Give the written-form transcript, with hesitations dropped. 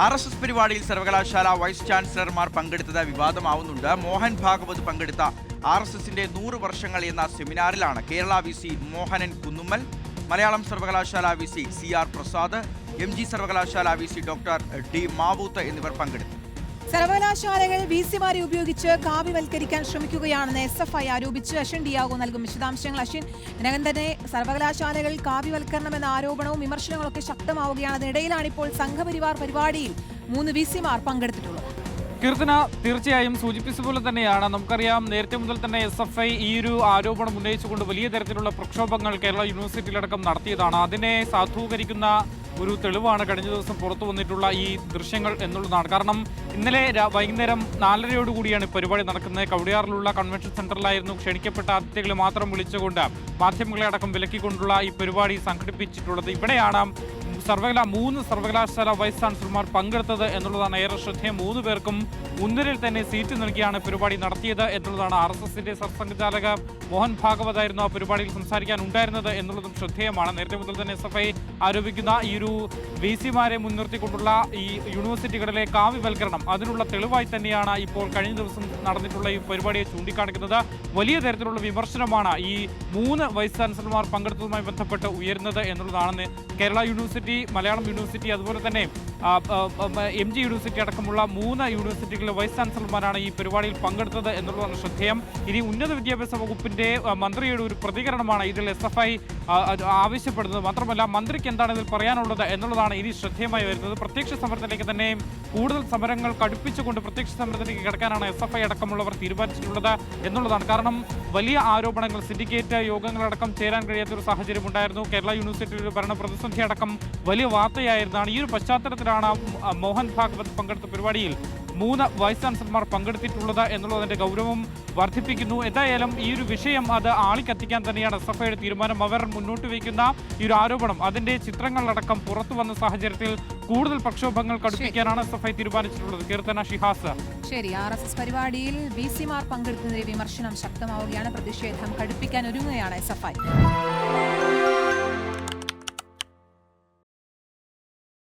RSS പരിപാടിയിൽ സർവകലാശാല vice ചാൻസലർമാർ പങ്കെടുത്തത് വിവാദമാവുന്നുണ്ട്. മോഹൻ ഭാഗവത് പങ്കെടുത്ത RSSന്റെ 100 വർഷങ്ങൾ എന്ന സെമിനാറിലാണ് കേരള VC മോഹനൻ കുന്നുമ്മൽ, മലയാളം സർവകലാശാല VC CR പ്രസാദ്, MG സർവകലാശാല VC ഡോക്ടർ D മാവൂത്ത് എന്നിവർ പങ്കെടുത്തു. സർവകലാശാലകൾ VCമാരെ ഉപയോഗിച്ച് കാവ്യവൽക്കരിക്കാൻ ശ്രമിക്കുകയാണെന്ന് SFI ആരോപിച്ച് അശ്വിൻ ഡിയാഗോ നൽകും വിശദാംശങ്ങൾ. അശ്വിൻ, ഇതിനകം തന്നെ സർവകലാശാലകൾ കാവ്യവൽക്കരണം എന്ന ആരോപണവും വിമർശനങ്ങളൊക്കെ ശക്തമാവുകയാണ്. അതിനിടയിലാണ് ഇപ്പോൾ സംഘപരിവാർ പരിപാടിയിൽ 3 VCമാർ പങ്കെടുത്തിട്ടുള്ളത്. കീർത്തന, തീർച്ചയായും സൂചിപ്പിച്ചതുപോലെ തന്നെയാണ്. നമുക്കറിയാം, നേരത്തെ മുതൽ തന്നെ SFI ഈ ഒരു ആരോപണം ഉന്നയിച്ചുകൊണ്ട് വലിയ തരത്തിലുള്ള പ്രക്ഷോഭങ്ങൾ കേരള യൂണിവേഴ്സിറ്റിയിലടക്കം നടത്തിയതാണ്. അതിനെ സാധൂകരിക്കുന്ന ഒരു തെളിവാണ് കഴിഞ്ഞ ദിവസം പുറത്തു വന്നിട്ടുള്ള ഈ ദൃശ്യങ്ങൾ എന്നുള്ളതാണ്. കാരണം ഇന്നലെ വൈകുന്നേരം 4:30 പരിപാടി നടക്കുന്നത്. കവടിയാറിലുള്ള കൺവെൻഷൻ സെന്ററിലായിരുന്നു ക്ഷണിക്കപ്പെട്ട അതിഥികളെ മാത്രം വിളിച്ചുകൊണ്ട് മാധ്യമങ്ങളെ അടക്കം വിലക്കിക്കൊണ്ടുള്ള ഈ പരിപാടി സംഘടിപ്പിച്ചിട്ടുള്ളത്. ഇവിടെയാണ് 3 സർവകലാശാല വൈസ് ചാൻസലർമാർ പങ്കെടുത്തത് എന്നുള്ളതാണ് ഏറെ ശ്രദ്ധേയം. 3 പേർക്കും മുൻനിരയിൽ തന്നെ സീറ്റ് നൽകിയാണ് പരിപാടി നടത്തിയത് എന്നുള്ളതാണ്. RSSന്റെ സർസംഘചാലക മോഹൻ ഭാഗവത് ആയിരുന്നു ആ പരിപാടിയിൽ സംസാരിക്കാൻ ഉണ്ടായിരുന്നത് എന്നുള്ളതും ശ്രദ്ധേയമാണ്. നേരത്തെ മുതൽ തന്നെ SFI ആരോപിക്കുന്ന ഈ ഒരു VCമാരെ മുൻനിർത്തിക്കൊണ്ടുള്ള ഈ യൂണിവേഴ്സിറ്റികളിലെ കാവ്യവൽക്കരണം അതിനുള്ള തെളിവായി തന്നെയാണ് ഇപ്പോൾ കഴിഞ്ഞ ദിവസം നടന്നിട്ടുള്ള ഈ പരിപാടിയെ ചൂണ്ടിക്കാണിക്കുന്നത്. വലിയ തരത്തിലുള്ള വിമർശനമാണ് ഈ 3 വൈസ് ചാൻസലർമാർ പങ്കെടുത്തതുമായി ബന്ധപ്പെട്ട് ഉയരുന്നത് എന്നുള്ളതാണ്. കേരള യൂണിവേഴ്സിറ്റി, മലയാളം യൂണിവേഴ്സിറ്റി, അതുപോലെ തന്നെ MG യൂണിവേഴ്സിറ്റി അടക്കമുള്ള 3 യൂണിവേഴ്സിറ്റികളിലെ വൈസ് ചാൻസലർമാരാണ് ഈ പരിപാടിയിൽ പങ്കെടുത്തത് എന്നുള്ളതാണ് ശ്രദ്ധേയം. ഇനി ഉന്നത വിദ്യാഭ്യാസ വകുപ്പിന്റെ മന്ത്രിയുടെ ഒരു പ്രതികരണമാണ് ഇതിൽ SFI ആവശ്യപ്പെടുന്നത്. മാത്രമല്ല, മന്ത്രിക്ക് എന്താണ് ഇതിൽ പറയാനുള്ളത് എന്നുള്ളതാണ് ഇനി ശ്രദ്ധേയമായി വരുന്നത്. പ്രത്യക്ഷ സമരത്തിലേക്ക് തന്നെ കൂടുതൽ സമരങ്ങൾ കടുപ്പിച്ചുകൊണ്ട് പ്രത്യക്ഷ സമരത്തിലേക്ക് കിടക്കാനാണ് SFI അടക്കമുള്ളവർ തീരുമാനിച്ചിട്ടുള്ളത് എന്നുള്ളതാണ്. കാരണം വലിയ ആരോപണങ്ങൾ, സിൻഡിക്കേറ്റ് യോഗങ്ങളടക്കം ചേരാൻ കഴിയാത്തൊരു സാഹചര്യം ഉണ്ടായിരുന്നു. കേരള യൂണിവേഴ്സിറ്റിയുടെ ഭരണ പ്രതിസന്ധി അടക്കം വലിയ വാർത്തയായിരുന്നതാണ്. ഈ ഒരു പശ്ചാത്തലത്തിലാണ് മോഹൻ ഭാഗവത് പങ്കെടുത്ത പരിപാടിയിൽ 3 വൈസ് ചാൻസലർമാർ പങ്കെടുത്തിട്ടുള്ളത് എന്നുള്ളതിന്റെ ഗൗരവം വർദ്ധിപ്പിക്കുന്നു. എന്തായാലും ഈ ഒരു വിഷയം അത് ആളിക്കത്തിക്കാൻ തന്നെയാണ് SFIയുടെ തീരുമാനം. അവർ മുന്നോട്ട് വയ്ക്കുന്ന ഈ ഒരു ആരോപണം, അതിന്റെ ചിത്രങ്ങളടക്കം പുറത്തു വന്ന സാഹചര്യത്തിൽ കൂടുതൽ പ്രക്ഷോഭങ്ങൾ കടുപ്പിക്കാനാണ് SFI തീരുമാനിച്ചിട്ടുള്ളത്. കീർത്തന, ഷിഹാസ്. ശരി, RSS പരിപാടിയിൽ VCമാർ പങ്കെടുത്തതിന്റെ വിമർശനം ശക്തമാവുകയാണ്. പ്രതിഷേധം കടുപ്പിക്കാൻ ഒരുങ്ങുകയാണ് SFI.